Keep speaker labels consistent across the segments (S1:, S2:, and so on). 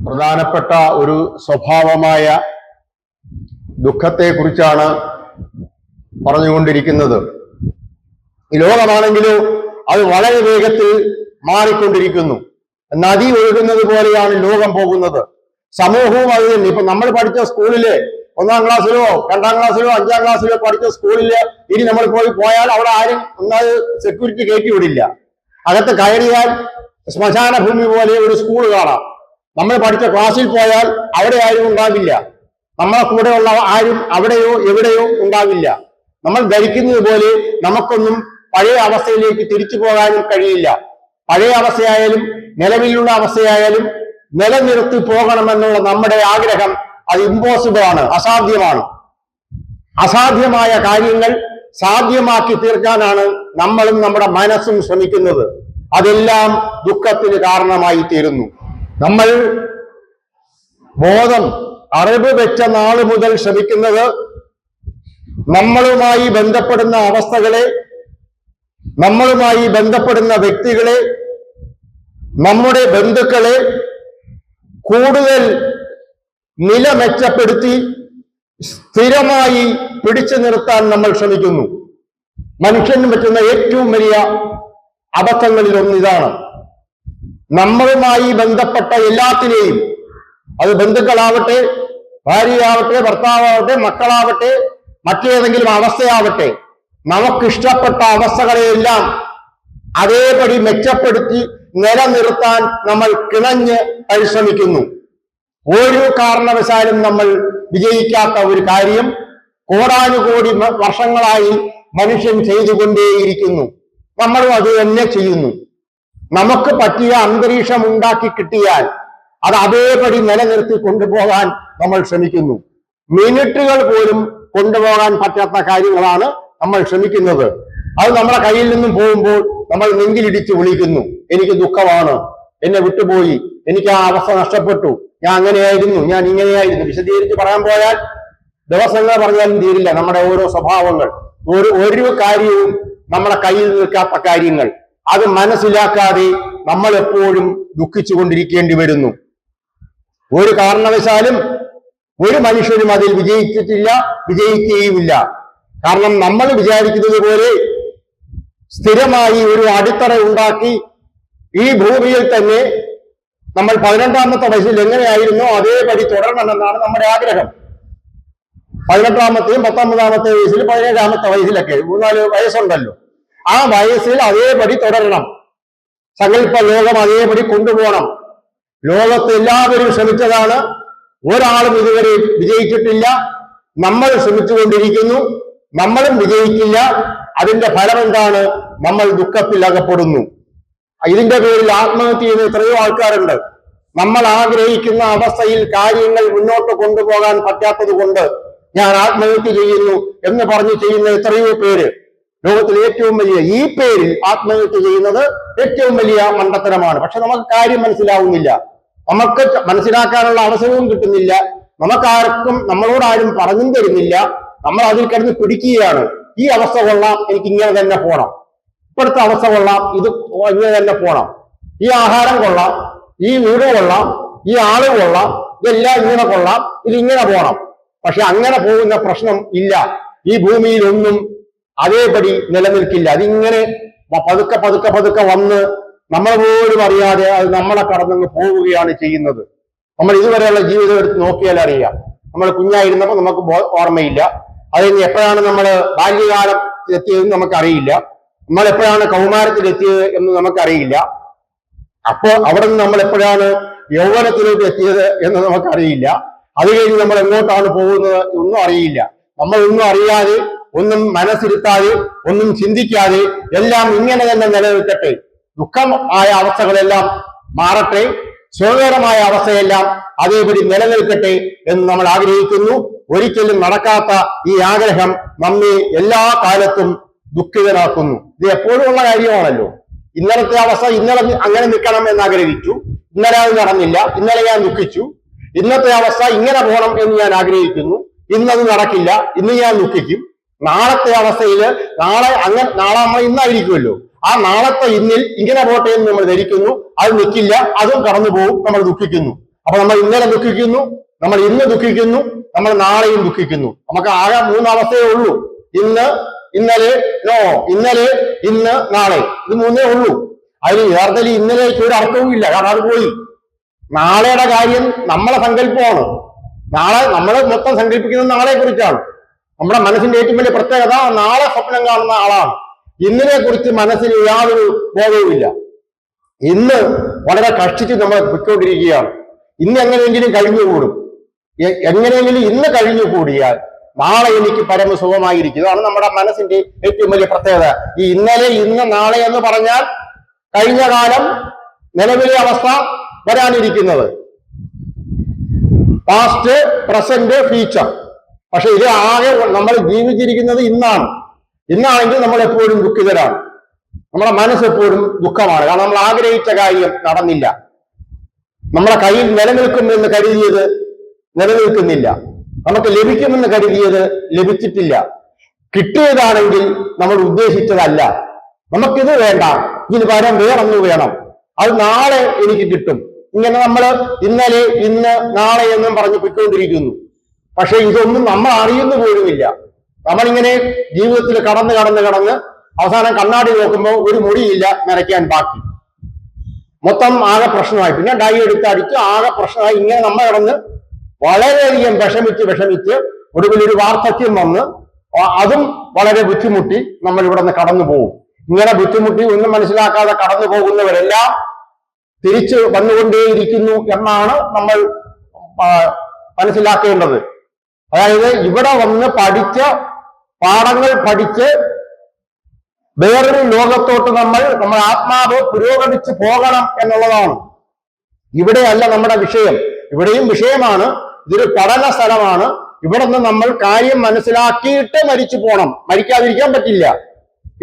S1: പ്രധാനപ്പെട്ട ഒരു സ്വഭാവമായ ദുഃഖത്തെക്കുറിച്ചാണ് പറഞ്ഞുകൊണ്ടിരിക്കുന്നത്. ഈ ലോകമാണെങ്കിലോ അത് വളരെ വേഗത്തിൽ മാറിക്കൊണ്ടിരിക്കുന്നു. നദി ഒഴുകുന്നത് പോലെയാണ് ലോകം പോകുന്നത്. സമൂഹവും അത് തന്നെ. ഇപ്പൊ നമ്മൾ പഠിച്ച സ്കൂളില് 1-ാം ക്ലാസ്സിലോ 2-ാം ക്ലാസ്സിലോ 5-ാം ക്ലാസ്സിലോ പഠിച്ച സ്കൂളില് ഇനി നമ്മൾ പോയാൽ അവിടെ ആരും ഒന്നത് സെക്യൂരിറ്റി കയറ്റി വിടില്ല. അകത്ത് കയറിയാൽ ശ്മശാന ഭൂമി പോലെ ഒരു സ്കൂൾ കാണാം. നമ്മൾ പഠിച്ച ക്ലാസ്സിൽ പോയാൽ അവിടെ ആരും ഉണ്ടാവില്ല. നമ്മളെ കൂടെയുള്ള ആരും അവിടെയോ എവിടെയോ ഉണ്ടാവില്ല. നമ്മൾ ധരിക്കുന്നത് പോലെ നമുക്കൊന്നും പഴയ അവസ്ഥയിലേക്ക് തിരിച്ചു പോകാനും കഴിയില്ല. പഴയ അവസ്ഥയായാലും നിലവിലുള്ള അവസ്ഥയായാലും നിലനിർത്തി പോകണമെന്നുള്ള നമ്മുടെ ആഗ്രഹം അത് ഇമ്പോസിബിൾ ആണ്, അസാധ്യമാണ്. അസാധ്യമായ കാര്യങ്ങൾ സാധ്യമാക്കി തീർക്കാനാണ് നമ്മളും നമ്മുടെ മനസ്സും ശ്രമിക്കുന്നത്. അതെല്ലാം ദുഃഖത്തിന് കാരണമായി തീരുന്നു. നമ്മൾ ബോധം അറിവ് വെച്ച നാള് മുതൽ ശ്രമിക്കുന്നത് നമ്മളുമായി ബന്ധപ്പെടുന്ന അവസ്ഥകളെ, നമ്മളുമായി ബന്ധപ്പെടുന്ന വ്യക്തികളെ, നമ്മുടെ ബന്ധുക്കളെ കൂടുതൽ നില മെച്ചപ്പെടുത്തി സ്ഥിരമായി പിടിച്ചു നിർത്താൻ നമ്മൾ ശ്രമിക്കുന്നു. മനുഷ്യന് പറ്റുന്ന ഏറ്റവും വലിയ അബദ്ധങ്ങളിൽ ഒന്നിതാണ്. നമ്മളുമായി ബന്ധപ്പെട്ട എല്ലാത്തിനെയും, അത് ബന്ധുക്കളാവട്ടെ, ഭാര്യയാവട്ടെ, ഭർത്താവട്ടെ, മക്കളാവട്ടെ, മറ്റേതെങ്കിലും അവസ്ഥയാവട്ടെ, നമുക്കിഷ്ടപ്പെട്ട അവസ്ഥകളെയെല്ലാം അതേപടി മെച്ചപ്പെടുത്തി നിലനിർത്താൻ നമ്മൾ കിണഞ്ഞ് പരിശ്രമിക്കുന്നു. ഒരു കാരണവശാലും നമ്മൾ വിജയിക്കാത്ത ഒരു കാര്യം കോടാനുകോടി വർഷങ്ങളായി മനുഷ്യൻ ചെയ്തുകൊണ്ടേയിരിക്കുന്നു. നമ്മളും അത് തന്നെ ചെയ്യുന്നു. നമുക്ക് പറ്റിയ അന്തരീക്ഷം ഉണ്ടാക്കി കിട്ടിയാൽ അത് അതേപടി നിലനിർത്തി കൊണ്ടുപോകാൻ നമ്മൾ ശ്രമിക്കുന്നു. മിനിറ്റുകൾ പോലും കൊണ്ടുപോകാൻ പറ്റാത്ത കാര്യങ്ങളാണ് നമ്മൾ ശ്രമിക്കുന്നത്. അത് നമ്മുടെ കയ്യിൽ നിന്നും പോകുമ്പോൾ നമ്മൾ നെഞ്ചിലിടിച്ച് വിളിക്കുന്നു, എനിക്ക് ദുഃഖമാണ്, എന്നെ വിട്ടുപോയി, എനിക്ക് ആ അവസ്ഥ നഷ്ടപ്പെട്ടു, ഞാൻ അങ്ങനെയായിരുന്നു, ഞാൻ ഇങ്ങനെയായിരുന്നു. വിശദീകരിച്ച് പറയാൻ പോയാൽ ദിവസങ്ങൾ പറഞ്ഞാലും തീരില്ല. നമ്മുടെ ഓരോ സ്വഭാവങ്ങൾ, ഒരു കാര്യവും നമ്മുടെ കയ്യിൽ നിൽക്കാത്ത കാര്യങ്ങൾ, അത് മനസ്സിലാക്കാതെ നമ്മൾ എപ്പോഴും ദുഃഖിച്ചു കൊണ്ടിരിക്കേണ്ടി വരുന്നു. ഒരു കാരണവശാലും ഒരു മനുഷ്യനും അതിൽ വിജയിച്ചിട്ടില്ല, വിജയിക്കുകയുമില്ല. കാരണം നമ്മൾ വിചാരിക്കുന്നത് പോലെ സ്ഥിരമായി ഒരു അടിത്തറ ഉണ്ടാക്കി ഈ ഭൂമിയിൽ തന്നെ നമ്മൾ 18ാമത്തെ വയസ്സിൽ എങ്ങനെയായിരുന്നോ അതേപടി തുടരണമെന്നാണ് നമ്മുടെ ആഗ്രഹം. 18ാമത്തെയും 19ാമത്തെ വയസ്സിൽ 17ാമത്തെ വയസ്സിലൊക്കെ 3-4 വയസ്സുണ്ടല്ലോ, ആ വയസ്സിൽ അതേപടി തുടരണം. സങ്കല്പ ലോകം അതേപടി കൊണ്ടുപോകണം. ലോകത്ത് എല്ലാവരും ശ്രമിച്ചതാണ്, ഒരാളും ഇതുവരെ വിജയിച്ചിട്ടില്ല. നമ്മൾ ശ്രമിച്ചുകൊണ്ടിരിക്കുന്നു, നമ്മളും വിജയിക്കില്ല. അതിന്റെ ഫലം എന്താണ്? നമ്മൾ ദുഃഖത്തിൽ അകപ്പെടുന്നു. ഇതിന്റെ പേരിൽ ആത്മഹത്യ ചെയ്യുന്ന എത്രയോ ആൾക്കാരുണ്ട്. നമ്മൾ ആഗ്രഹിക്കുന്ന അവസ്ഥയിൽ കാര്യങ്ങൾ മുന്നോട്ട് കൊണ്ടുപോകാൻ പറ്റാത്തത് കൊണ്ട് ഞാൻ ആത്മഹത്യ ചെയ്യുന്നു എന്ന് പറഞ്ഞ് ചെയ്യുന്ന എത്രയോ പേര്. ലോകത്തിൽ ഏറ്റവും വലിയ ഈ പേരിൽ ആത്മഹത്യ ചെയ്യുന്നത് ഏറ്റവും വലിയ മണ്ടത്തരമാണ്. പക്ഷെ നമുക്ക് കാര്യം മനസ്സിലാവുന്നില്ല, നമുക്ക് മനസ്സിലാക്കാനുള്ള അവസരവും കിട്ടുന്നില്ല, നമുക്കാർക്കും നമ്മളോടാരും പറഞ്ഞും തരുന്നില്ല. നമ്മൾ അതിൽ കിടന്ന് പിടിക്കുകയാണ്. ഈ അവസ്ഥ കൊള്ളാം, എനിക്ക് ഇങ്ങനെ തന്നെ പോണം, ഇപ്പോഴത്തെ അവസ്ഥ കൊള്ളാം, ഇത് ഇങ്ങനെ തന്നെ പോണം, ഈ ആഹാരം കൊള്ളാം, ഈ വീട് കൊള്ളാം, ഈ ആള് കൊള്ളാം, ഇതെല്ലാം ഇങ്ങനെ കൊള്ളാം, ഇതിങ്ങനെ പോണം. പക്ഷെ അങ്ങനെ പോകുന്ന പ്രശ്നം ഇല്ല. ഈ ഭൂമിയിൽ ഒന്നും അതേപടി നിലനിൽക്കില്ല. അതിങ്ങനെ പതുക്കെ പതുക്കെ പതുക്കെ വന്ന് നമ്മൾ പോലും അറിയാതെ അത് നമ്മളെ കടന്നങ്ങ് പോവുകയാണ് ചെയ്യുന്നത്. നമ്മൾ ഇതുവരെയുള്ള ജീവിതം എടുത്ത് നോക്കിയാൽ അറിയാം. നമ്മൾ കുഞ്ഞായിരുന്നപ്പോൾ നമുക്ക് ഓർമ്മയില്ല. അതിന് എപ്പോഴാണ് നമ്മൾ ബാല്യകാലം എത്തിയതെന്ന് നമുക്കറിയില്ല. നമ്മൾ എപ്പോഴാണ് കൗമാരത്തിലെത്തിയത് എന്ന് നമുക്കറിയില്ല. അപ്പോൾ അവിടെ നിന്ന് നമ്മൾ എപ്പോഴാണ് യൗവനത്തിലേക്ക് എത്തിയത് എന്ന് നമുക്കറിയില്ല. അത് കഴിഞ്ഞ് നമ്മൾ എങ്ങോട്ടാണ് പോകുന്നത് ഒന്നും അറിയില്ല. നമ്മൾ ഒന്നും അറിയാതെ, ഒന്നും മനസ്സിരുത്താതെ, ഒന്നും ചിന്തിക്കാതെ എല്ലാം ഇങ്ങനെ തന്നെ നിലനിൽക്കട്ടെ, ദുഃഖമായ അവസ്ഥകളെല്ലാം മാറട്ടെ, സുഖകരമായ അവസ്ഥയെല്ലാം അതേപടി നിലനിൽക്കട്ടെ എന്ന് നമ്മൾ ആഗ്രഹിക്കുന്നു. ഒരിക്കലും നടക്കാത്ത ഈ ആഗ്രഹം നമ്മെ എല്ലാ കാലത്തും ദുഃഖിതരാക്കുന്നു. ഇത് എപ്പോഴും ഉള്ള കാര്യമാണല്ലോ. ഇന്നലത്തെ അവസ്ഥ ഇന്നലെ അങ്ങനെ നിൽക്കണം എന്ന് ആഗ്രഹിച്ചു, ഇന്നലെ അത് നടന്നില്ല, ഇന്നലെ ഞാൻ ദുഃഖിച്ചു. ഇന്നത്തെ അവസ്ഥ ഇങ്ങനെ പോകണം എന്ന് ഞാൻ ആഗ്രഹിക്കുന്നു, ഇന്നത് നടക്കില്ല, ഇന്ന് ഞാൻ ദുഃഖിക്കും. നാളത്തെ അവസ്ഥയിൽ നാളെ നമ്മൾ ഇന്നായിരിക്കുമല്ലോ, ആ നാളത്തെ ഇന്നിൽ ഇങ്ങനെ പോട്ടെ എന്ന് നമ്മൾ ധരിക്കുന്നു, അത് നിൽക്കില്ല, അതും കടന്നു പോകും, നമ്മൾ ദുഃഖിക്കുന്നു. അപ്പൊ നമ്മൾ ഇന്നലെ ദുഃഖിക്കുന്നു, നമ്മൾ ഇന്ന് ദുഃഖിക്കുന്നു, നമ്മൾ നാളെയും ദുഃഖിക്കുന്നു. നമുക്ക് ആകെ 3 അവസ്ഥയേ ഉള്ളൂ. ഇന്ന്, ഇന്നലെ, ഇന്നലെ, ഇന്ന്, നാളെ. ഇത് 3 ഉള്ളൂ. അതിന് യഥാർത്ഥത്തിൽ ഇന്നലേക്ക് ഒരു അർത്ഥവും ഇല്ല. കാരണം അത് പോയി. നാളെയുടെ കാര്യം നമ്മളെ സങ്കല്പമാണ്. നാളെ നമ്മൾ മൊത്തം സങ്കല്പിക്കുന്നത് നാളെ കുറിച്ചാണ്. നമ്മുടെ മനസ്സിന്റെ ഏറ്റവും വലിയ പ്രത്യേകത നാളെ സ്വപ്നം കാണുന്ന ആളാണ്. ഇന്നിനെ കുറിച്ച് മനസ്സിന് യാതൊരു ബോധവുമില്ല. ഇന്ന് വളരെ കഷ്ടിച്ച് നമ്മൾ പൊയ്ക്കൊണ്ടിരിക്കുകയാണ്. ഇന്ന് എങ്ങനെയെങ്കിലും കഴിഞ്ഞുകൂടും. എങ്ങനെയെങ്കിലും ഇന്ന് കഴിഞ്ഞുകൂടിയാൽ നാളെ എനിക്ക് പരമസുഖമായിരിക്കും. ഇതാണ് നമ്മുടെ മനസ്സിന്റെ ഏറ്റവും വലിയ പ്രത്യേകത. ഈ ഇന്നലെ, ഇന്ന്, നാളെ എന്ന് പറഞ്ഞാൽ കഴിഞ്ഞ കാലം, നിലവിലെ അവസ്ഥ, വരാനിരിക്കുന്നത്, പാസ്റ്റ്, പ്രസന്റ്, ഫ്യൂച്ചർ. പക്ഷെ ഇത് ആകെ നമ്മൾ ജീവിച്ചിരിക്കുന്നത് ഇന്നാണ്. ഇന്നാണെങ്കിൽ നമ്മൾ എപ്പോഴും ദുഃഖിതരാണ്. നമ്മുടെ മനസ്സെപ്പോഴും ദുഃഖമാണ്. കാരണം നമ്മൾ ആഗ്രഹിച്ച കാര്യം നടന്നില്ല. നമ്മുടെ കയ്യിൽ നിലനിൽക്കുമെന്ന് കരുതിയത് നിലനിൽക്കുന്നില്ല. നമുക്ക് ലഭിക്കുമെന്ന് കരുതിയത് ലഭിച്ചിട്ടില്ല. കിട്ടിയതാണെങ്കിൽ നമ്മൾ ഉദ്ദേശിച്ചതല്ല. നമുക്കിത് വേണ്ട, ഇതിന് പകരം വേറൊന്നു വേണം, അത് നാളെ എനിക്ക് കിട്ടും. ഇങ്ങനെ നമ്മൾ ഇന്നലെ, ഇന്ന്, നാളെ എന്നും പറഞ്ഞു പൊയ്ക്കൊണ്ടിരിക്കുന്നു. പക്ഷെ ഇതൊന്നും നമ്മൾ അറിയുന്നു പോലുമില്ല. നമ്മളിങ്ങനെ ജീവിതത്തിൽ കടന്ന് അവസാനം കണ്ണാടി നോക്കുമ്പോൾ ഒരു മുടിയില്ല നരയ്ക്കാൻ ബാക്കി. മൊത്തം ആകെ പ്രശ്നമായി. പിന്നെ ഡൈ എടുത്ത് അടിച്ച് ആകെ പ്രശ്നമായി. ഇങ്ങനെ നമ്മൾ കിടന്ന് വളരെയധികം വിഷമിച്ച് ഒടുവിലൊരു വാർദ്ധക്യം വന്ന് അതും വളരെ ബുദ്ധിമുട്ടി നമ്മൾ ഇവിടെ നിന്ന് കടന്നു പോകും. ഇങ്ങനെ ബുദ്ധിമുട്ടി ഒന്നും മനസ്സിലാക്കാതെ കടന്നു പോകുന്നവരെല്ലാം തിരിച്ചു വന്നുകൊണ്ടേയിരിക്കുന്നു എന്നാണ് നമ്മൾ മനസ്സിലാക്കേണ്ടത്. അതായത് ഇവിടെ വന്ന് പാഠങ്ങൾ പഠിച്ച് വേറൊരു ലോകത്തോട്ട് നമ്മൾ ആത്മാവ് പുരോഗമിച്ച് പോകണം എന്നുള്ളതാണ്. ഇവിടെയല്ല നമ്മുടെ വിഷയം. ഇവിടെയും വിഷയമാണ്. ഇതൊരു പഠന സ്ഥലമാണ്. ഇവിടെ നിന്ന് നമ്മൾ കാര്യം മനസ്സിലാക്കിയിട്ട് മരിച്ചു പോകണം. മരിക്കാതിരിക്കാൻ പറ്റില്ല.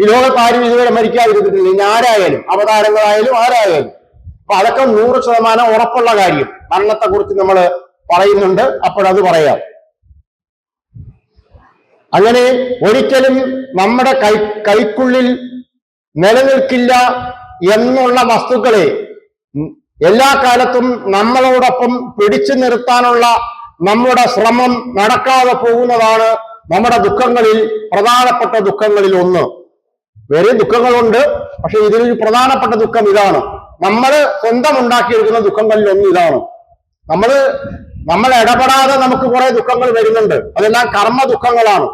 S1: ഈ ലോകത്ത് ആരും ഇതുവരെ മരിക്കാതിരിക്കത്തില്ല. ഇനി ആരായാലും, അവതാരങ്ങളായാലും ആരായാലും. അപ്പൊ അതൊക്കെ 100% ഉറപ്പുള്ള കാര്യം. മരണത്തെ കുറിച്ച് നമ്മൾ പറയുന്നുണ്ട്, അപ്പോഴത് പറയാം. അങ്ങനെ ഒരിക്കലും നമ്മുടെ കൈക്കുള്ളിൽ നിലനിൽക്കില്ല എന്നുള്ള വസ്തുക്കളെ എല്ലാ കാലത്തും നമ്മളോടൊപ്പം പിടിച്ചു നിർത്താനുള്ള നമ്മുടെ ശ്രമം നടക്കാതെ പോകുന്നതാണ് നമ്മുടെ ദുഃഖങ്ങളിൽ പ്രധാനപ്പെട്ട ദുഃഖങ്ങളിൽ ഒന്ന്. വേറെ ദുഃഖങ്ങളുണ്ട്, പക്ഷെ ഇതിലൊരു പ്രധാനപ്പെട്ട ദുഃഖം ഇതാണ്. നമ്മൾ സ്വന്തം ഉണ്ടാക്കിയെടുക്കുന്ന ദുഃഖങ്ങളിൽ ഒന്ന് ഇതാണ്. നമ്മൾ ഇടപെടാതെ നമുക്ക് കുറെ ദുഃഖങ്ങൾ വരുന്നുണ്ട്. അതെല്ലാം കർമ്മ ദുഃഖങ്ങളാണ്,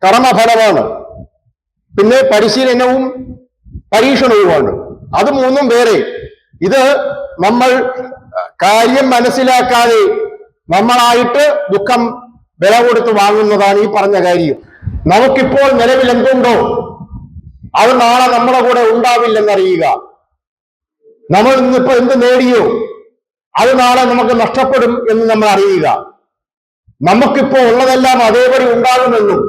S1: കർമ്മഫലമാണ്. പിന്നെ പരിശീലനവും പരീക്ഷണവുമാണ്. അത് 3 വേറെ. ഇത് നമ്മൾ കാര്യം മനസ്സിലാക്കാതെ നമ്മളായിട്ട് ദുഃഖം വില കൊടുത്ത് വാങ്ങുന്നതാണ് ഈ പറഞ്ഞ കാര്യം. നമുക്കിപ്പോൾ നിലവിൽ എന്തുണ്ടോ അത് നാളെ നമ്മുടെ കൂടെ ഉണ്ടാവില്ലെന്നറിയുക. നമ്മൾ ഇന്നിപ്പോ എന്ത് നേടിയോ അത് നാളെ നമുക്ക് നഷ്ടപ്പെടും എന്ന് നമ്മൾ അറിയുക. നമുക്കിപ്പോ ഉള്ളതെല്ലാം അതേപടി ഉണ്ടാകുമെന്നും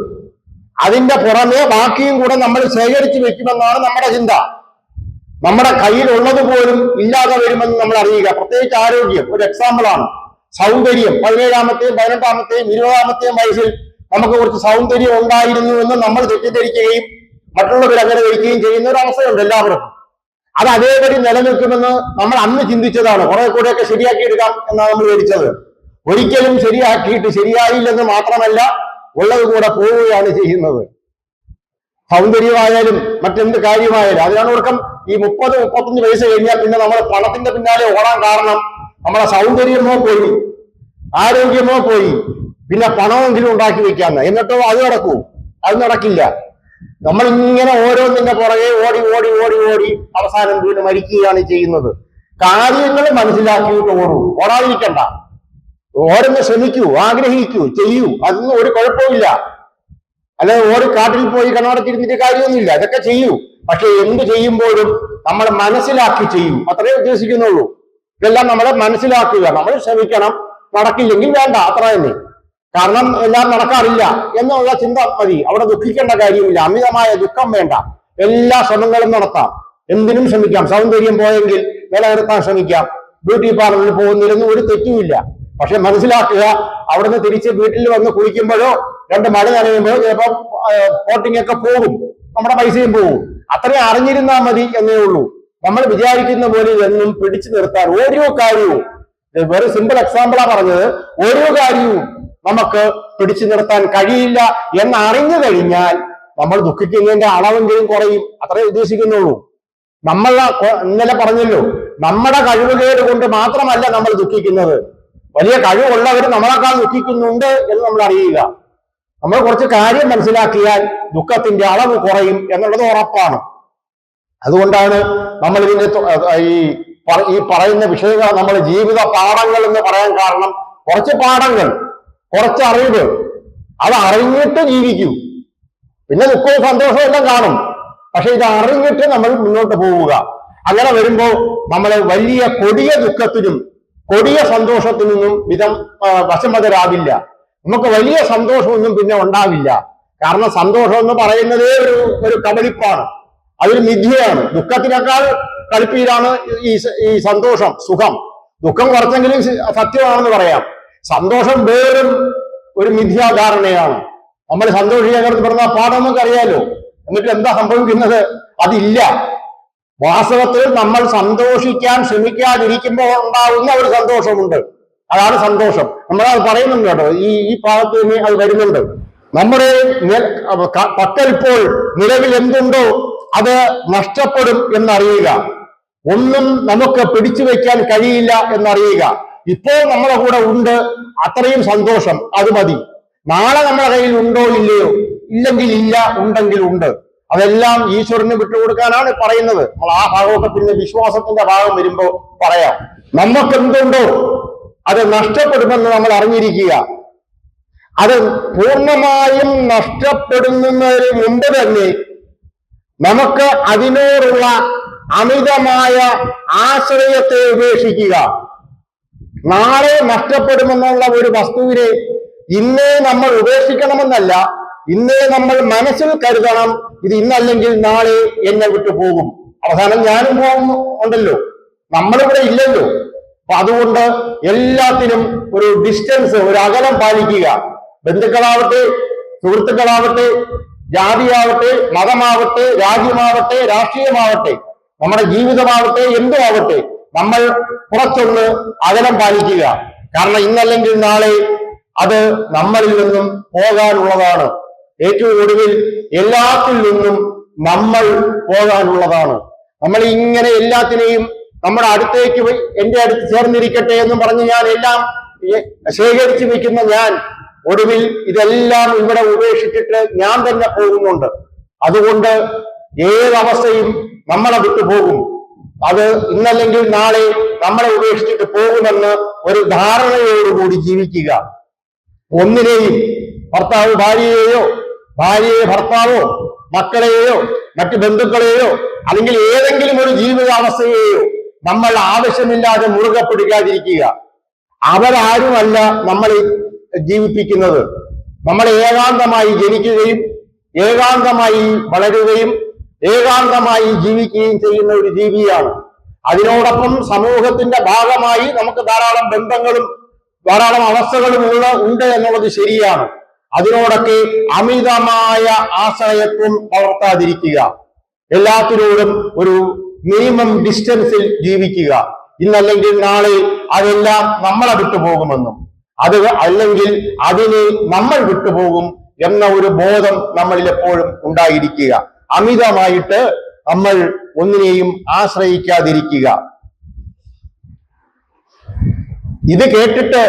S1: അതിന്റെ പുറമെ ബാക്കിയും കൂടെ നമ്മൾ ശേഖരിച്ചു വെക്കുമെന്നാണ് നമ്മുടെ ചിന്ത. നമ്മുടെ കയ്യിലുള്ളത് പോലും ഇല്ലാതെ വരുമെന്ന് നമ്മൾ അറിയുക. പ്രത്യേകിച്ച് ആരോഗ്യം ഒരു എക്സാമ്പിളാണ്. സൗന്ദര്യം 17-ാമത്തെയും 18-ാമത്തെയും 20-ാമത്തെയും വയസ്സിൽ നമുക്ക് കുറച്ച് സൗന്ദര്യം ഉണ്ടായിരുന്നു എന്ന് നമ്മൾ തെറ്റിദ്ധരിക്കുകയും മറ്റുള്ളവർ അങ്ങനെ ധരിക്കുകയും ചെയ്യുന്ന ഒരു അവസ്ഥയുണ്ട് എല്ലാവർക്കും. അത് അതേപടി നിലനിൽക്കുമെന്ന് നമ്മൾ അന്ന് ചിന്തിച്ചതാണ്. കുറെ കൂടെയൊക്കെ ശരിയാക്കിയെടുക്കാം എന്നാണ് നമ്മൾ ധരിച്ചത്. ഒരിക്കലും ശരിയാക്കിയിട്ട് ശരിയായില്ലെന്ന് മാത്രമല്ല, ഉള്ളത് കൂടെ പോവുകയാണ് ചെയ്യുന്നത്. സൗന്ദര്യമായാലും മറ്റെന്ത് കാര്യമായാലും. അതിനാണ് ഉറക്കം ഈ 30-35 വയസ്സ് കഴിഞ്ഞാൽ പിന്നെ നമ്മൾ പണത്തിന്റെ പിന്നാലെ ഓടാൻ കാരണം നമ്മളെ സൗന്ദര്യമോ പോയി, ആരോഗ്യമോ പോയി, പിന്നെ പണമെങ്കിലും ഉണ്ടാക്കി വെക്കാന്ന്. എന്നിട്ടോ അത് നടക്കൂ? അത് നടക്കില്ല. നമ്മൾ ഇങ്ങനെ ഓരോന്നിന്റെ പുറകെ ഓടി ഓടി ഓടി ഓടി അവസാനം വീണ്ടും മരിക്കുകയാണ് ചെയ്യുന്നത്. കാര്യങ്ങൾ മനസ്സിലാക്കിയിട്ട് ഓടാതിരിക്കണ്ട. ഓരോന്ന് ശ്രമിക്കൂ, ആഗ്രഹിക്കൂ, ചെയ്യൂ. അതൊന്നും ഒരു കുഴപ്പമില്ല. അല്ലാതെ ഓടി കാട്ടിൽ പോയി കണ്ണടച്ചിരുന്നിട്ട് കാര്യമൊന്നുമില്ല. അതൊക്കെ ചെയ്യൂ. പക്ഷെ എന്ത് ചെയ്യുമ്പോഴും നമ്മൾ മനസ്സിലാക്കി ചെയ്യൂ. അത്രേ ഉദ്ദേശിക്കുന്നുള്ളൂ. ഇതെല്ലാം നമ്മളെ മനസ്സിലാക്കുക. നമ്മൾ ശ്രമിക്കണം. നടക്കില്ലെങ്കിൽ വേണ്ട, അത്ര തന്നെ. കാരണം എല്ലാം നടക്കാറില്ല എന്നുള്ള ചിന്ത മതി. അവിടെ ദുഃഖിക്കേണ്ട കാര്യമില്ല. അമിതമായ ദുഃഖം വേണ്ട. എല്ലാ ശ്രമങ്ങളും നടത്താം. എന്തിനും ശ്രമിക്കാം. സൗന്ദര്യം പോയെങ്കിൽ നിലനിർത്താൻ ശ്രമിക്കാം. ബ്യൂട്ടി പാർലറിൽ പോകുന്നതിലൊന്നും ഒരു തെറ്റുമില്ല. പക്ഷെ മനസ്സിലാക്കുക, അവിടുന്ന് തിരിച്ച് വീട്ടിൽ വന്ന് കുളിക്കുമ്പോഴോ 2 മഴ നനയുമ്പോഴോ ചിലപ്പോൾ പോട്ടിംഗ് ഒക്കെ പോകും, നമ്മുടെ പൈസയും പോകും. അത്രയും അറിഞ്ഞിരുന്നാൽ മതി എന്നേ ഉള്ളൂ. നമ്മൾ വിചാരിക്കുന്ന പോലെ ഇതൊന്നും പിടിച്ചു നിർത്താൻ ഓരോ കാര്യവും വെറും സിമ്പിൾ എക്സാമ്പിളാ പറഞ്ഞത്. ഒരു കാര്യവും നമുക്ക് പിടിച്ചു നിർത്താൻ കഴിയില്ല എന്നറിഞ്ഞു കഴിഞ്ഞാൽ നമ്മൾ ദുഃഖിക്കുന്നതിന്റെ അളവെങ്കിലും കുറയും. അത്രേ ഉദ്ദേശിക്കുന്നുള്ളൂ. ഇന്നലെ പറഞ്ഞല്ലോ, നമ്മുടെ കഴിവുകേട് കൊണ്ട് മാത്രമല്ല നമ്മൾ ദുഃഖിക്കുന്നത്. വലിയ കഴിവുള്ളവർ നമ്മളെക്കാൾ ദുഃഖിക്കുന്നുണ്ട് എന്ന് നമ്മൾ അറിയുക. നമ്മൾ കുറച്ച് കാര്യം മനസ്സിലാക്കിയാൽ ദുഃഖത്തിന്റെ അളവ് കുറയും എന്നുള്ളത് ഉറപ്പാണ്. അതുകൊണ്ടാണ് നമ്മൾ ഇതിന്റെ ഈ പറയുന്ന വിഷയങ്ങൾ നമ്മൾ ജീവിത പാഠങ്ങൾ എന്ന് പറയാൻ കാരണം, കുറച്ച് പാഠങ്ങൾ, കുറച്ച് അറിവ്, അത് അറിഞ്ഞിട്ട് ജീവിക്കൂ. പിന്നെ ദുഃഖവും സന്തോഷവും എല്ലാം കാണും, പക്ഷെ ഇത് അറിഞ്ഞിട്ട് നമ്മൾ മുന്നോട്ട് പോവുക. അങ്ങനെ വരുമ്പോൾ നമ്മൾ വലിയ കൊടിയ ദുഃഖത്തിനും കൊടിയ സന്തോഷത്തിനൊന്നും വശമതരാകില്ല. നമുക്ക് വലിയ സന്തോഷമൊന്നും പിന്നെ ഉണ്ടാവില്ല. കാരണം സന്തോഷം എന്ന് പറയുന്നതേ ഒരു കബളിപ്പാണ്, അതൊരു മിഥ്യയാണ്. ദുഃഖത്തിനേക്കാൾ കളിപ്പീരാണ് ഈ സന്തോഷം, സുഖം. ദുഃഖം കുറച്ചെങ്കിലും സത്യമാണെന്ന് പറയാം. സന്തോഷം വേറും ഒരു മിഥ്യാധാരണയാണ്. നമ്മൾ സന്തോഷിക്കാൻ പറഞ്ഞ പാഠം നമുക്ക് അറിയാലോ. എന്നിട്ട് എന്താ സംഭവിക്കുന്നത്? അതില്ല. വാസ്തവത്തിൽ നമ്മൾ സന്തോഷിക്കാൻ ശ്രമിക്കാതിരിക്കുമ്പോൾ ഉണ്ടാവുന്ന ഒരു സന്തോഷമുണ്ട്. അതാണ് സന്തോഷം. നമ്മളത് പറയുന്നുണ്ട് കേട്ടോ, ഈ ഭാഗത്ത് തന്നെ അത് വരുന്നുണ്ട്. നമ്മുടെ പക്കൽ ഇപ്പോൾ നിലവിൽ എന്തുണ്ടോ അത് നഷ്ടപ്പെടും എന്നറിയുക. ഒന്നും നമുക്ക് പിടിച്ചു വെക്കാൻ കഴിയില്ല എന്നറിയുക. ഇപ്പോൾ നമ്മളെ കൂടെ ഉണ്ട്, അത്രയും സന്തോഷം, അത് മതി. നാളെ നമ്മുടെ കയ്യിൽ ഉണ്ടോ ഇല്ലയോ, ഇല്ലെങ്കിൽ ഇല്ല, ഉണ്ടെങ്കിൽ ഉണ്ട്. അതെല്ലാം ഈശ്വരന് വിട്ടുകൊടുക്കാനാണ് പറയുന്നത്. നമ്മൾ ആ ഭാഗമൊക്കെ പിന്നെ വിശ്വാസത്തിന്റെ ഭാഗം വരുമ്പോ പറയാം. നമുക്ക് എന്തുണ്ടോ അത് നഷ്ടപ്പെടുമെന്ന് നമ്മൾ അറിഞ്ഞിരിക്കുക. അത് പൂർണ്ണമായും നഷ്ടപ്പെടുന്നതിന് മുമ്പ് തന്നെ നമുക്ക് അതിനോടുള്ള അമിതമായ ആശ്രയത്തെ ഉപേക്ഷിക്കുക. നാളെ നഷ്ടപ്പെടുമെന്നുള്ള ഒരു വസ്തുവിനെ ഇന്നേ നമ്മൾ ഉപേക്ഷിക്കണമെന്നല്ല, ഇന്നേ നമ്മൾ മനസ്സിൽ കരുതണം, ഇത് ഇന്നല്ലെങ്കിൽ നാളെ എന്നെ വിട്ടു പോകും. അവസാനം ഞാനും ഉണ്ടല്ലോ, നമ്മളിവിടെ ഇല്ലല്ലോ. അപ്പൊ അതുകൊണ്ട് എല്ലാത്തിനും ഒരു ഡിസ്റ്റൻസ്, ഒരു അകലം പാലിക്കുക. ബന്ധുക്കളാവട്ടെ, സുഹൃത്തുക്കളാവട്ടെ, ജാതിയാവട്ടെ, മതമാവട്ടെ, രാജ്യമാവട്ടെ, രാഷ്ട്രീയമാവട്ടെ, നമ്മുടെ ജീവിതമാവട്ടെ, എന്തും ആവട്ടെ, നമ്മൾ കുറച്ചൊന്ന് അകലം പാലിക്കുക. കാരണം ഇന്നല്ലെങ്കിൽ നാളെ അത് നമ്മളിൽ നിന്നും പോകാനുള്ളതാണ്. ഏറ്റവും ഒടുവിൽ എല്ലാത്തിൽ നിന്നും നമ്മൾ പോകാനുള്ളതാണ്. നമ്മൾ ഇങ്ങനെ എല്ലാത്തിനെയും നമ്മുടെ അടുത്തേക്ക് എന്റെ അടുത്ത് ചേർന്നിരിക്കട്ടെ എന്നും പറഞ്ഞ് ഞാൻ എല്ലാം ശേഖരിച്ചു വെക്കുന്ന ഞാൻ ഒടുവിൽ ഇതെല്ലാം ഇവിടെ ഉപേക്ഷിച്ചിട്ട് ഞാൻ തന്നെ പോകുന്നുണ്ട്. അതുകൊണ്ട് ഏതവസ്ഥയും നമ്മളെ വിട്ടുപോകും. അത് ഇന്നല്ലെങ്കിൽ നാളെ നമ്മളെ ഉപേക്ഷിച്ചിട്ട് പോകുമെന്ന് ഒരു ധാരണയോടുകൂടി ജീവിക്കുക. ഒന്നിനെയും, ഭർത്താവ് ഭാര്യയെയോ, ഭാര്യയെ ഭർത്താവോ, മക്കളെയോ, മറ്റു ബന്ധുക്കളെയോ, അല്ലെങ്കിൽ ഏതെങ്കിലും ഒരു ജീവിതാവസ്ഥയെയോ നമ്മൾ ആവശ്യമില്ലാതെ മുറുകെ പിടിക്കാതിരിക്കുക. അവരാരുമല്ല നമ്മളെ ജീവിപ്പിക്കുന്നത്. നമ്മൾ ഏകാന്തമായി ജനിക്കുകയും ഏകാന്തമായി വളരുകയും ഏകാന്തമായി ജീവിക്കുകയും ചെയ്യുന്ന ഒരു ജീവിയാണ്. അതിനോടൊപ്പം സമൂഹത്തിന്റെ ഭാഗമായി നമുക്ക് ധാരാളം ബന്ധങ്ങളും ധാരാളം അവസ്ഥകളും ഉണ്ട് എന്നുള്ളത് ശരിയാണ്. അതിനോടൊക്കെ അമിതമായ ആശ്രയത്വം വളർത്താതിരിക്കുക. എല്ലാത്തിനോടും ഒരു മിനിമം ഡിസ്റ്റൻസിൽ ജീവിക്കുക. ഇന്നല്ലെങ്കിൽ നാളെ അതെല്ലാം നമ്മളെ വിട്ടുപോകുമെന്നും അത് അല്ലെങ്കിൽ അതിനെ നമ്മൾ വിട്ടുപോകും എന്ന ഒരു ബോധം നമ്മളിൽ എപ്പോഴും ഉണ്ടായിരിക്കുക. അമിതമായിട്ട് നമ്മൾ ഒന്നിനെയും ആശ്രയിക്കാതിരിക്കുക. ഇത് കേട്ടിട്ട്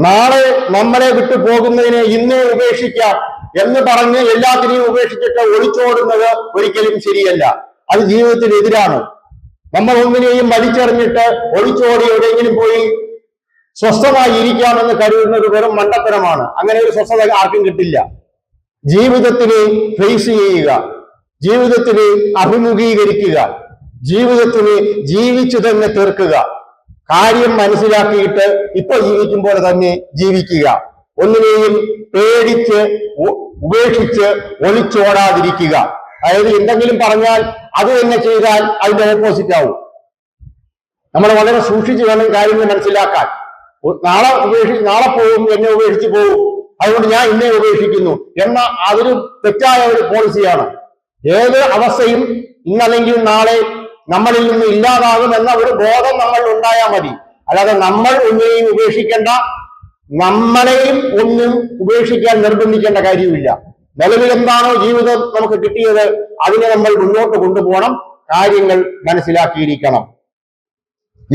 S1: നാളെ നമ്മളെ വിട്ടു പോകുന്നതിനെ ഇന്നേ ഉപേക്ഷിക്കാം എന്ന് പറഞ്ഞ് എല്ലാത്തിനെയും ഉപേക്ഷിച്ചിട്ട് ഒളിച്ചോടുന്നത് ഒരിക്കലും ശരിയല്ല. അത് ജീവിതത്തിനെതിരാണ്. നമ്മൾ ഒന്നിനെയും വലിച്ചെറിഞ്ഞിട്ട് ഒളിച്ചോടി എവിടെയെങ്കിലും പോയി സ്വസ്ഥമായി ഇരിക്കാമെന്ന് കരുതുന്നത് വെറും മണ്ടത്തരമാണ്. അങ്ങനെ ഒരു സ്വസ്ഥത ആർക്കും കിട്ടില്ല. ജീവിതത്തിനെ ഫേസ് ചെയ്യുക, ജീവിതത്തിനെ അഭിമുഖീകരിക്കുക, ജീവിതത്തിനെ ജീവിച്ചു തന്നെ തീർക്കുക. കാര്യം മനസ്സിലാക്കിയിട്ട് ഇപ്പൊ ജീവിക്കും പോലെ തന്നെ ജീവിക്കുക. ഒന്നിനെയും പേടിച്ച് ഉപേക്ഷിച്ച് ഒളിച്ചോടാതിരിക്കുക. അതായത് എന്തെങ്കിലും പറഞ്ഞാൽ അത് തന്നെ ചെയ്താൽ അതിന്റെ ഓപ്പോസിറ്റ് ആവും. നമ്മൾ വളരെ സൂക്ഷിച്ച് വേണം കാര്യങ്ങൾ മനസ്സിലാക്കാൻ. നാളെ പോവും, എന്നെ ഉപേക്ഷിച്ച് പോവും, അതുകൊണ്ട് ഞാൻ ഇന്നെ ഉപേക്ഷിക്കുന്നു എന്ന അതൊരു തെറ്റായ ഒരു പോളിസിയാണ്. ഏത് അവസ്ഥയും ഇന്നല്ലെങ്കിൽ നാളെ നമ്മളിൽ നിന്ന് ഇല്ലാതാകും എന്ന ഒരു ബോധം നമ്മൾ ഉണ്ടായാൽ മതി. അല്ലാതെ നമ്മൾ ഒന്നിനെയും ഉപേക്ഷിക്കേണ്ട, നമ്മളെയും ഒന്നും ഉപേക്ഷിക്കാൻ നിർബന്ധിക്കേണ്ട കാര്യമില്ല. നിലവിൽ എന്താണോ ജീവിതം നമുക്ക് കിട്ടിയത് അതിനെ നമ്മൾ മുന്നോട്ട് കൊണ്ടുപോകണം, കാര്യങ്ങൾ മനസ്സിലാക്കിയിരിക്കണം.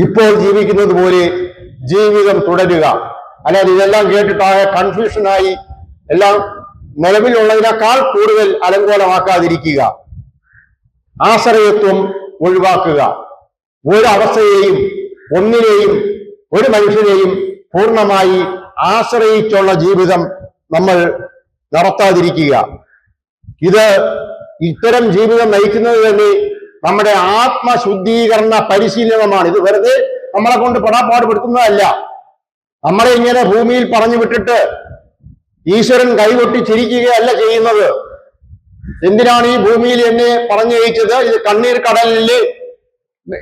S1: ഇപ്പോൾ ജീവിക്കുന്നത് പോലെ ജീവിതം തുടരുക, അല്ലാതെ ഇതെല്ലാം കേട്ടിട്ടാകെ കൺഫ്യൂഷനായി എല്ലാം നിലവിലുള്ളതിനേക്കാൾ കൂടുതൽ അലങ്കോലമാക്കാതിരിക്കുക. ആശ്രയത്വം ഒഴിവാക്കുക. ഒരവസ്ഥയെയും ഒന്നിനെയും ഒരു മനുഷ്യനെയും പൂർണ്ണമായി ആശ്രയിച്ചുള്ള ജീവിതം നമ്മൾ നടത്താതിരിക്കുക. ഇത്തരം ജീവിതം നയിക്കുന്നത് തന്നെ നമ്മുടെ ആത്മശുദ്ധീകരണ പരിശീലനമാണ്. ഇത് വെറുതെ നമ്മളെ കൊണ്ട് പെടാപ്പാടുപെടുത്തുന്നതല്ല. നമ്മളെ ഇങ്ങനെ ഭൂമിയിൽ പറഞ്ഞു വിട്ടിട്ട് ഈശ്വരൻ കൈകൊട്ടി ചിരിക്കുകയല്ല ചെയ്യുന്നത്. എന്തിനാണ് ഈ ഭൂമിയിൽ എന്നെ പറഞ്ഞയച്ചത്? ഇത് കണ്ണീർ കടലില്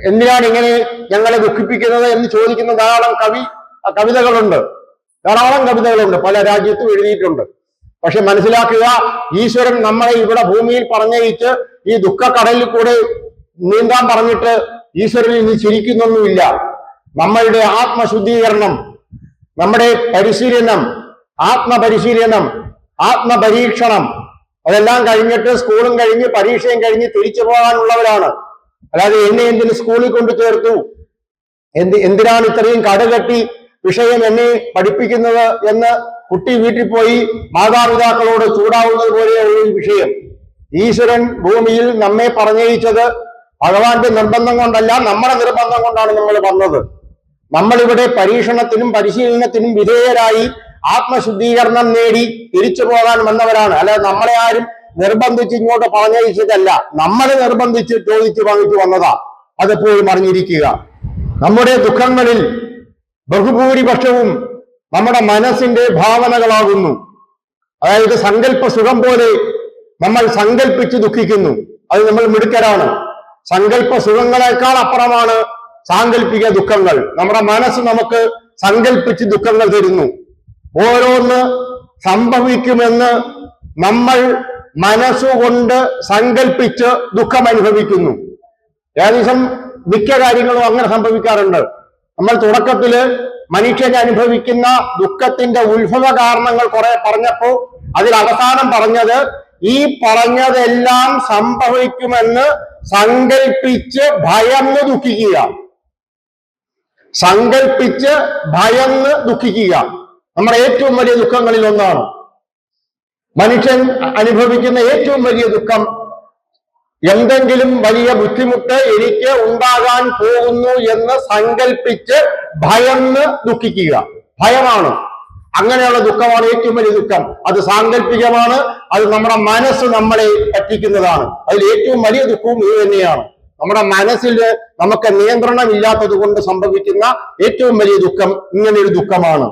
S1: എന്തിനാണ് ഇങ്ങനെ ഞങ്ങളെ ദുഃഖിപ്പിക്കുന്നത് എന്ന് ചോദിക്കുന്ന ധാരാളം കവിതകളുണ്ട്. പല രാജ്യത്തും എഴുതിയിട്ടുണ്ട്. പക്ഷെ മനസ്സിലാക്കുക, ഈശ്വരൻ നമ്മളെ ഇവിടെ ഭൂമിയിൽ പറഞ്ഞയച്ച് ഈ ദുഃഖക്കടലിൽ കൂടെ നീന്താൻ പറഞ്ഞിട്ട് ഈശ്വരൻ ഇനി ചിരിക്കുന്നൊന്നുമില്ല. നമ്മളുടെ ആത്മശുദ്ധീകരണം, നമ്മുടെ പരിശീലനം, ആത്മപരിശീലനം, ആത്മപരീക്ഷണം അതെല്ലാം കഴിഞ്ഞിട്ട് സ്കൂളും കഴിഞ്ഞ് പരീക്ഷയും കഴിഞ്ഞ് തിരിച്ചു പോകാനുള്ളവരാണ്. അല്ലാതെ എന്നെ എന്തിന് സ്കൂളിൽ കൊണ്ടു ചേർത്തു, എന്തിനാണ് ഇത്രയും കടുകട്ടി വിഷയം എന്നെ പഠിപ്പിക്കുന്നത് എന്ന് കുട്ടി വീട്ടിൽ പോയി മാതാപിതാക്കളോട് ചൂടാവുന്നത് പോലെയുള്ള ഒരു വിഷയം. ഈശ്വരൻ ഭൂമിയിൽ നമ്മെ പറഞ്ഞയച്ചത് ഭഗവാന്റെ നിർബന്ധം കൊണ്ടല്ല, നമ്മുടെ നിർബന്ധം കൊണ്ടാണ് നമ്മൾ വന്നത്. നമ്മളിവിടെ പരീക്ഷണത്തിനും പരിശീലനത്തിനും വിധേയരായി ആത്മശുദ്ധീകരണം നേടി തിരിച്ചു പോകാൻ വന്നവരാണ്. അല്ലാതെ നമ്മളെ ആരും നിർബന്ധിച്ച് ഇങ്ങോട്ട് പറഞ്ഞയച്ചതല്ല, നമ്മളെ നിർബന്ധിച്ച് ചോദിച്ചു വാങ്ങിച്ചു വന്നതാ. അതെപ്പോഴും അറിഞ്ഞിരിക്കുക. നമ്മുടെ ദുഃഖങ്ങളിൽ ബഹുഭൂരിപക്ഷവും നമ്മുടെ മനസ്സിന്റെ ഭാവനകളാകുന്നു. അതായത് സങ്കല്പ സുഖം പോലെ നമ്മൾ സങ്കല്പിച്ച് ദുഃഖിക്കുന്നു. അത് നമ്മൾ മിടുക്കരാണ്. സങ്കല്പ സുഖങ്ങളെക്കാൾ അപ്പുറമാണ് സാങ്കല്പിക ദുഃഖങ്ങൾ. നമ്മുടെ മനസ്സ് നമുക്ക് സങ്കല്പിച്ച് ദുഃഖങ്ങൾ തരുന്നു. ഓരോന്ന് സംഭവിക്കുമെന്ന് നമ്മൾ മനസ്സുകൊണ്ട് സങ്കല്പിച്ച് ദുഃഖം അനുഭവിക്കുന്നു. ഏകദേശം മിക്ക കാര്യങ്ങളും അങ്ങനെ സംഭവിക്കാറുണ്ട്. നമ്മൾ തുടക്കത്തില് മനുഷ്യൻ അനുഭവിക്കുന്ന ദുഃഖത്തിന്റെ ഉത്ഭവ കാരണങ്ങൾ കുറെ പറഞ്ഞപ്പോ അതിൽ അവസാനം പറഞ്ഞത് ഈ പറഞ്ഞതെല്ലാം സംഭവിക്കുമെന്ന് സങ്കൽപ്പിച്ച് ഭയന്ന് ദുഃഖിക്കുക. സങ്കൽപ്പിച്ച് ഭയന്ന് ദുഃഖിക്കുക നമ്മുടെ ഏറ്റവും വലിയ ദുഃഖങ്ങളിൽ ഒന്നാണ്. മനുഷ്യൻ അനുഭവിക്കുന്ന ഏറ്റവും വലിയ ദുഃഖം എന്തെങ്കിലും വലിയ ബുദ്ധിമുട്ട് എനിക്ക് ഉണ്ടാകാൻ പോകുന്നു എന്ന് സങ്കൽപ്പിച്ച് ഭയന്ന് ദുഃഖിക്കുക. ഭയമാണ്, അങ്ങനെയുള്ള ദുഃഖമാണ് ഏറ്റവും വലിയ ദുഃഖം. അത് സാങ്കല്പികമാണ്, അത് നമ്മുടെ മനസ്സ് നമ്മളെ പറ്റിക്കുന്നതാണ്. അതിൽ ഏറ്റവും വലിയ ദുഃഖവും ഇത് തന്നെയാണ്. നമ്മുടെ മനസ്സിൽ നമുക്ക് നിയന്ത്രണം ഇല്ലാത്തത് കൊണ്ട് സംഭവിക്കുന്ന ഏറ്റവും വലിയ ദുഃഖം ഇങ്ങനെയൊരു ദുഃഖമാണ്.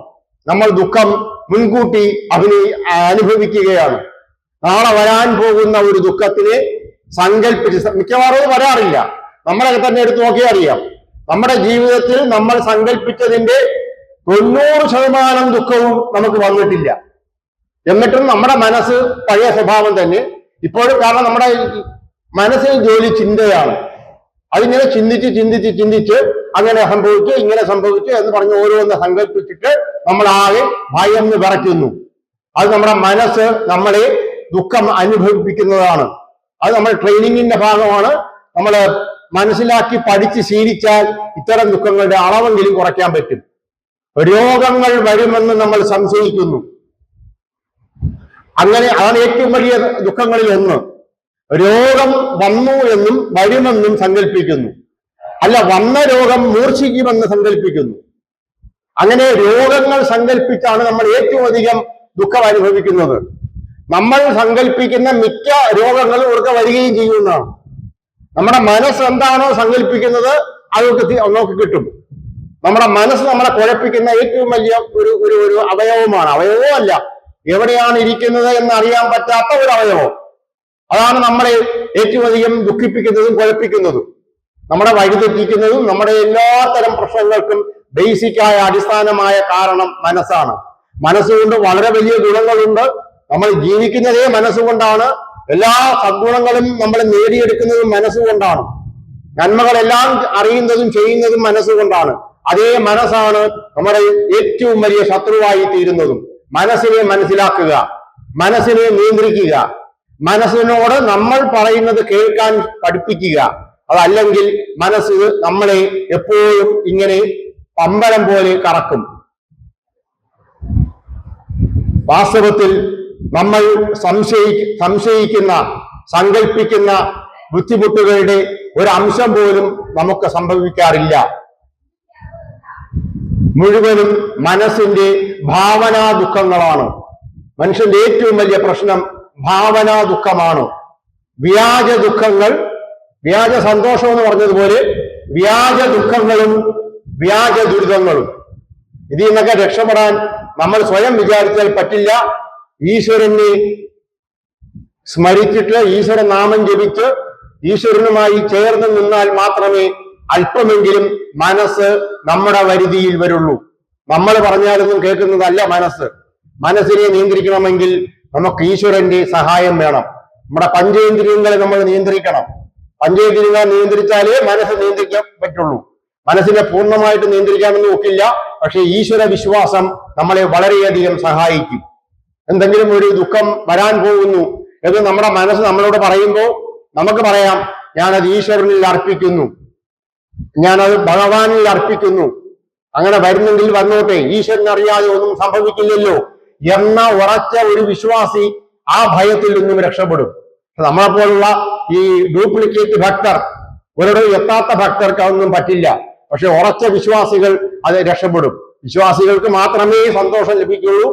S1: നമ്മൾ ദുഃഖം മുൻകൂട്ടി അനുഭവിക്കുകയാണ്. നാളെ വരാൻ പോകുന്ന ഒരു ദുഃഖത്തിനെ സങ്കല്പിച്ച്, മിക്കവാറും വരാറില്ല. നമ്മളെ തന്നെ എടുത്ത് നോക്കിയാൽ അറിയാം. നമ്മുടെ ജീവിതത്തിൽ നമ്മൾ സങ്കല്പിച്ചതിന്റെ 90% ദുഃഖവും നമുക്ക് വന്നിട്ടില്ല. എന്നിട്ടും നമ്മുടെ മനസ്സ് പഴയ സ്വഭാവം തന്നെ ഇപ്പോഴും. കാരണം നമ്മുടെ മനസ്സിൽ ജോലി ചിന്തയാണ്. അതിങ്ങനെ ചിന്തിച്ച് ചിന്തിച്ച് ചിന്തിച്ച് അങ്ങനെ സംഭവിച്ചു, ഇങ്ങനെ സംഭവിച്ചു എന്ന് പറഞ്ഞ് ഓരോന്ന് സങ്കല്പിച്ചിട്ട് നമ്മളാകെ ഭയന്ന് വിറയ്ക്കുന്നു. അത് നമ്മുടെ മനസ്സ് നമ്മളെ ദുഃഖം അനുഭവിപ്പിക്കുന്നതാണ്. അത് നമ്മുടെ ട്രെയിനിങ്ങിന്റെ ഭാഗമാണ്. നമ്മൾ മനസ്സിലാക്കി പഠിച്ച് ശീലിച്ചാൽ ഇത്തരം ദുഃഖങ്ങളുടെ അളവെങ്കിലും കുറയ്ക്കാൻ പറ്റും. രോഗങ്ങൾ വരുമെന്ന് നമ്മൾ സംശയിക്കുന്നു. അങ്ങനെ അതാണ് ഏറ്റവും വലിയ ദുഃഖങ്ങളിൽ ഒന്ന്. രോഗം വന്നു എന്നും വരുമെന്നും സങ്കല്പിക്കുന്നു. അല്ല, വന്ന രോഗം മൂർച്ഛിക്കുമെന്ന് സങ്കല്പിക്കുന്നു. അങ്ങനെ രോഗങ്ങൾ സങ്കല്പിച്ചാണ് നമ്മൾ ഏറ്റവും അധികം ദുഃഖം അനുഭവിക്കുന്നത്. നമ്മൾ സങ്കല്പിക്കുന്ന മിക്ക രോഗങ്ങളും ഇവർക്ക് വരികയും ചെയ്യുന്നതാണ്. നമ്മുടെ മനസ്സ് എന്താണോ സങ്കല്പിക്കുന്നത് അതൊക്കെ നമുക്ക് കിട്ടും. നമ്മുടെ മനസ്സ് നമ്മളെ കുഴപ്പിക്കുന്ന ഏറ്റവും വലിയ ഒരു അവയവമാണ്. അവയവമല്ല, എവിടെയാണ് ഇരിക്കുന്നത് എന്ന് അറിയാൻ പറ്റാത്ത ഒരു അവയവം. അതാണ് നമ്മളെ ഏറ്റവും അധികം ദുഃഖിപ്പിക്കുന്നതും കുഴപ്പിക്കുന്നതും നമ്മളെ വഴിതെറ്റിക്കുന്നതും. നമ്മുടെ എല്ലാത്തരം പ്രശ്നങ്ങൾക്കും ബേസിക്കായ അടിസ്ഥാനമായ കാരണം മനസ്സാണ്. മനസ്സുകൊണ്ട് വളരെ വലിയ ഗുണങ്ങളുണ്ട്. നമ്മൾ ജീവിക്കുന്നതേ മനസ്സുകൊണ്ടാണ്. എല്ലാ സദ്ഗുണങ്ങളും നമ്മൾ നേടിയെടുക്കുന്നതും മനസ്സുകൊണ്ടാണ്. നന്മകളെല്ലാം അറിയുന്നതും ചെയ്യുന്നതും മനസ്സുകൊണ്ടാണ്. അതേ മനസ്സാണ് നമ്മുടെ ഏറ്റവും വലിയ ശത്രുവായി തീരുന്നതും. മനസ്സിനെ മനസ്സിലാക്കുക, മനസ്സിനെ നിയന്ത്രിക്കുക, മനസ്സിനോട് നമ്മൾ പറയുന്നത് കേൾക്കാൻ പഠിപ്പിക്കുക. അതല്ലെങ്കിൽ മനസ്സ് നമ്മളെ എപ്പോഴും ഇങ്ങനെ പമ്പരം പോലെ കറക്കും. വാസ്തവത്തിൽ നമ്മൾ സംശയിക്കുന്ന സങ്കല്പിക്കുന്ന ബുദ്ധിമുട്ടുകളുടെ ഒരു അംശം പോലും നമുക്ക് സംഭവിക്കാറില്ല. മുഴുവനും മനസ്സിന്റെ ഭാവനാ ദുഃഖങ്ങളാണ്. മനുഷ്യന്റെ ഏറ്റവും വലിയ പ്രശ്നം ഭാവനാ ദുഃഖമാണ്. വ്യാജ ദുഃഖങ്ങൾ, വ്യാജ സന്തോഷം എന്ന് പറഞ്ഞതുപോലെ വ്യാജ ദുഃഖങ്ങളും വ്യാജ ദുരിതങ്ങളും. ഇതിൽ നിന്നൊക്കെ രക്ഷപ്പെടാൻ നമ്മൾ സ്വയം വിചാരിച്ചാൽ പറ്റില്ല. ഈശ്വരനെ സ്മരിച്ചിട്ട് ഈശ്വര നാമം ജപിച്ച് ഈശ്വരനുമായി ചേർന്ന് നിന്നാൽ മാത്രമേ അല്പമെങ്കിലും മനസ്സ് നമ്മുടെ വരുതിയിൽ വരുള്ളൂ. നമ്മൾ പറഞ്ഞാലൊന്നും കേൾക്കുന്നതല്ല മനസ്സ്. മനസ്സിനെ നിയന്ത്രിക്കണമെങ്കിൽ നമുക്ക് ഈശ്വരന്റെ സഹായം വേണം. നമ്മുടെ പഞ്ചേന്ദ്രിയങ്ങളെ നമ്മൾ നിയന്ത്രിക്കണം. പഞ്ചേന്ദ്രിയങ്ങളെ നിയന്ത്രിച്ചാലേ മനസ്സ് നിയന്ത്രിക്കാൻ പറ്റുള്ളൂ. മനസ്സിനെ പൂർണ്ണമായിട്ട് നിയന്ത്രിക്കാമെന്ന് നോക്കില്ല. പക്ഷെ ഈശ്വര വിശ്വാസം നമ്മളെ വളരെയധികം സഹായിക്കും. എന്തെങ്കിലും ഒരു ദുഃഖം വരാൻ പോകുന്നു എന്ന് നമ്മുടെ മനസ്സ് നമ്മളോട് പറയുമ്പോൾ നമുക്ക് പറയാം, ഞാനത് ഈശ്വരനിൽ അർപ്പിക്കുന്നു, ഞാനത് ഭഗവാനിൽ അർപ്പിക്കുന്നു. അങ്ങനെ വരുന്നെങ്കിൽ വന്നോട്ടെ, ഈശ്വരൻ അറിയാതെ ഒന്നും സംഭവിക്കില്ലല്ലോ എന്ന ഉറച്ച ഒരു വിശ്വാസി ആ ഭയത്തിൽ നിന്നും രക്ഷപ്പെടും. നമ്മളെപ്പോലുള്ള ഈ ഡ്യൂപ്ലിക്കേറ്റ് ഭക്തർ, ഒരിടവും എത്താത്ത ഭക്തർക്ക് അതൊന്നും പറ്റില്ല. പക്ഷെ ഉറച്ച വിശ്വാസികൾ അത് രക്ഷപ്പെടും. വിശ്വാസികൾക്ക് മാത്രമേ സന്തോഷം ലഭിക്കുള്ളൂ.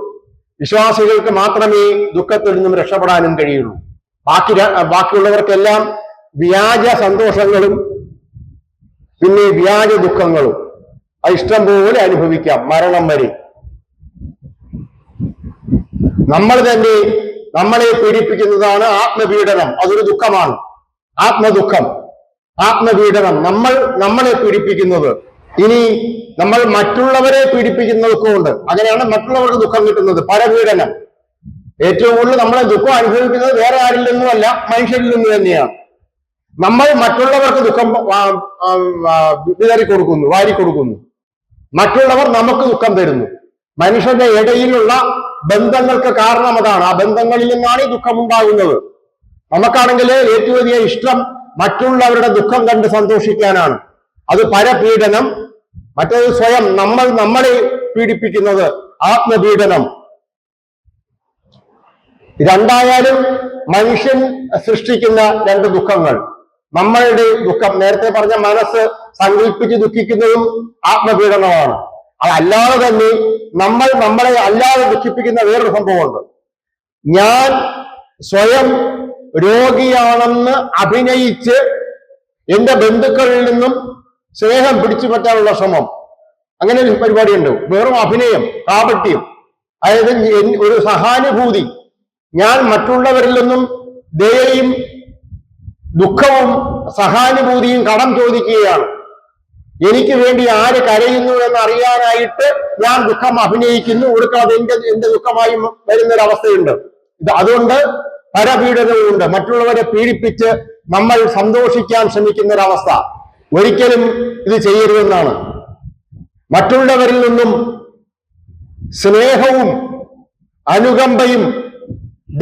S1: വിശ്വാസികൾക്ക് മാത്രമേ ദുഃഖത്തിൽ നിന്നും രക്ഷപ്പെടാനും കഴിയുള്ളൂ. ബാക്കിയുള്ളവർക്കെല്ലാം വ്യാജ സന്തോഷങ്ങളും പിന്നെ വ്യാജ ദുഃഖങ്ങളും അത് ഇഷ്ടം പോലെ അനുഭവിക്കാം മരണം വരെ. നമ്മൾ തന്നെ നമ്മളെ പീഡിപ്പിക്കുന്നതാണ് ആത്മപീഡനം. അതൊരു ദുഃഖമാണ്. ആത്മദുഃഖം, ആത്മപീഡനം, നമ്മളെ പീഡിപ്പിക്കുന്നത്. ഇനി നമ്മൾ മറ്റുള്ളവരെ പീഡിപ്പിക്കുന്നതൊക്കെ ഉണ്ട്. അങ്ങനെയാണ് മറ്റുള്ളവർക്ക് ദുഃഖം കിട്ടുന്നത്. പരപീഡനം. ഏറ്റവും കൂടുതൽ നമ്മളെ ദുഃഖം അനുഭവിക്കുന്നത് വേറെ ആരിൽ നിന്നുമല്ല, മനുഷ്യരിൽ നിന്ന് തന്നെയാണ്. നമ്മൾ മറ്റുള്ളവർക്ക് ദുഃഖം വിതറിക്കൊടുക്കുന്നു, വാരിക്കൊടുക്കുന്നു. മറ്റുള്ളവർ നമുക്ക് ദുഃഖം തരുന്നു. മനുഷ്യന്റെ ഇടയിലുള്ള ബന്ധങ്ങൾക്ക് കാരണം അതാണ്. ആ ബന്ധങ്ങളിൽ നിന്നാണ് ഈ ദുഃഖം ഉണ്ടാകുന്നത്. നമുക്കാണെങ്കിൽ ഏറ്റവും വലിയ ഇഷ്ടം മറ്റുള്ളവരുടെ ദുഃഖം കണ്ട് സന്തോഷിക്കാനാണ്. അത് പരപീഡനം. മറ്റേത് സ്വയം നമ്മളെ പീഡിപ്പിക്കുന്നത് ആത്മപീഡനം. രണ്ടായാലും മനുഷ്യൻ സൃഷ്ടിക്കുന്ന രണ്ട് ദുഃഖങ്ങൾ. നമ്മളുടെ ദുഃഖം, നേരത്തെ പറഞ്ഞ മനസ്സ് സങ്കല്പിച്ച് ദുഃഖിക്കുന്നതും ആത്മപീഡനമാണ്. അതല്ലാതെ തന്നെ നമ്മളെ അല്ലാതെ ദുഃഖിപ്പിക്കുന്ന വേറൊരു സംഭവമുണ്ട്. ഞാൻ സ്വയം രോഗിയാണെന്ന് അഭിനയിച്ച് എന്റെ ബന്ധുക്കളിൽ നിന്നും സ്നേഹം പിടിച്ചു പറ്റാനുള്ള ശ്രമം. അങ്ങനെ ഒരു പരിപാടിയുണ്ട്. വെറും അഭിനയം, കാപട്യം. അതായത് ഒരു സഹാനുഭൂതി. ഞാൻ മറ്റുള്ളവരിൽ നിന്നും ദയയും ദുഃഖവും സഹാനുഭൂതിയും കടം ചോദിക്കുകയാണ്. എനിക്ക് വേണ്ടി ആര് കരയുന്നു എന്ന് അറിയാനായിട്ട് ഞാൻ ദുഃഖം അഭിനയിക്കുന്നു. കൊടുക്കാതെ എന്റെ ദുഃഖമായി വരുന്നൊരവസ്ഥയുണ്ട്. അതുകൊണ്ട് പരപീഡനവുമുണ്ട്. മറ്റുള്ളവരെ പീഡിപ്പിച്ച് നമ്മൾ സന്തോഷിക്കാൻ ശ്രമിക്കുന്ന ഒരവസ്ഥ. ഒരിക്കലും ഇത് ചെയ്യരുതെന്നാണ്. മറ്റുള്ളവരിൽ നിന്നും സ്നേഹവും അനുകമ്പയും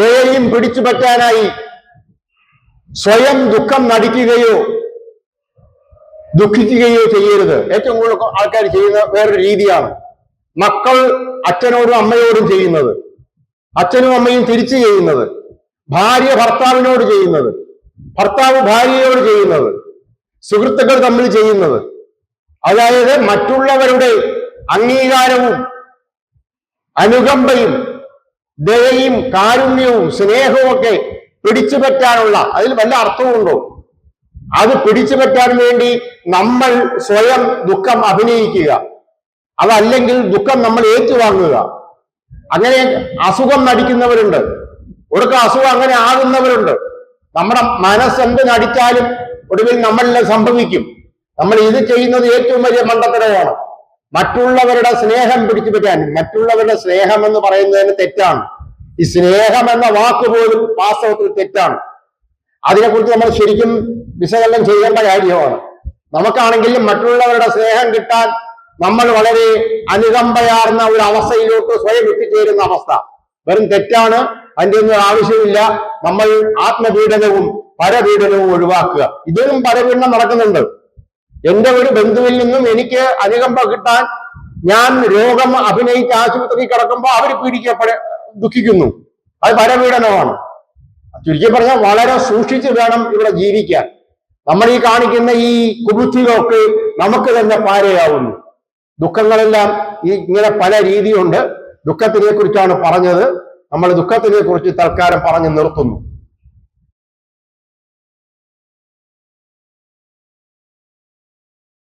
S1: ദയയും പിടിച്ചു പറ്റാനായി സ്വയം ദുഃഖം നടിക്കുകയോ ദുഃഖിക്കുകയോ ചെയ്യരുത്. ഏറ്റവും കൂടുതൽ ആൾക്കാർ ചെയ്യുന്ന വേറൊരു രീതിയാണ് മക്കൾ അച്ഛനോടും അമ്മയോടും ചെയ്യുന്നത്, അച്ഛനും അമ്മയും തിരിച്ചു ചെയ്യുന്നത്, ഭാര്യ ഭർത്താവിനോട് ചെയ്യുന്നത്, ഭർത്താവ് ഭാര്യയോട് ചെയ്യുന്നത്, സുഹൃത്തുക്കൾ തമ്മിൽ ചെയ്യുന്നത്. അതായത് മറ്റുള്ളവരുടെ അംഗീകാരവും അനുകമ്പയും ദയയും കാരുണ്യവും സ്നേഹവും ഒക്കെ പിടിച്ചു പറ്റാനുള്ള, അതിൽ വല്ല അർത്ഥവുമുണ്ടോ? അത് പിടിച്ചു പറ്റാൻ വേണ്ടി നമ്മൾ സ്വയം ദുഃഖം അഭിനയിക്കുക. അതല്ലെങ്കിൽ ദുഃഖം നമ്മൾ ഏറ്റുവാങ്ങുക. അങ്ങനെ അസുഖം നടിക്കുന്നവരുണ്ട്, ഒടുക്ക അസുഖം അങ്ങനെ ആകുന്നവരുണ്ട്. നമ്മുടെ മനസ്സെന്ത് നടിച്ചാലും ഒടുവിൽ നമ്മളിൽ സംഭവിക്കും. നമ്മൾ ഇത് ചെയ്യുന്നത് ഏറ്റവും വലിയ മണ്ടത്തരമാണ്. മറ്റുള്ളവരുടെ സ്നേഹം പിടിച്ചു പറ്റാൻ. മറ്റുള്ളവരുടെ സ്നേഹം എന്ന് പറയുന്നതിന് തെറ്റാണ്. ഈ സ്നേഹം എന്ന വാക്ക് പോലും വാസ്തവത്തിൽ തെറ്റാണ്. അതിനെക്കുറിച്ച് നമ്മൾ ശരിക്കും വിശകലനം ചെയ്യേണ്ട കാര്യമാണ്. നമുക്കാണെങ്കിലും മറ്റുള്ളവരുടെ സ്നേഹം കിട്ടാൻ നമ്മൾ വളരെ അനുകമ്പയാർന്ന ഒരു അവസ്ഥയിലോട്ട് സ്വയം എത്തിച്ചേരുന്ന അവസ്ഥ വെറും തെറ്റാണ്. അതിന്റെ ഒന്നും ആവശ്യമില്ല. നമ്മൾ ആത്മപീഡനവും പരപീഡനവും ഒഴിവാക്കുക. ഇതിനും പരപീഡനം നടക്കുന്നുണ്ട്. എന്റെ ഒരു ബന്ധുവിൽ നിന്നും എനിക്ക് അനുകമ്പ കിട്ടാൻ ഞാൻ രോഗം അഭിനയിച്ച് ആശുപത്രിയിൽ കിടക്കുമ്പോൾ അവർ ദുഃഖിക്കുന്നു. അത് പരപീഡനമാണ്. ചുരുക്കി പറഞ്ഞാൽ വളരെ സൂക്ഷിച്ച് വേണം ഇവിടെ ജീവിക്കാൻ. നമ്മൾ ഈ കാണിക്കുന്ന ഈ കുബുദ്ധികളൊക്കെ നമുക്ക് തന്നെ പാരയാവുന്നു. ദുഃഖങ്ങളെല്ലാം ഇങ്ങനെ പല രീതിയുണ്ട്. ദുഃഖത്തിനെ കുറിച്ചാണ് പറഞ്ഞത്. നമ്മൾ ദുഃഖത്തിനെ കുറിച്ച് തൽക്കാലം പറഞ്ഞു നിർത്തുന്നു.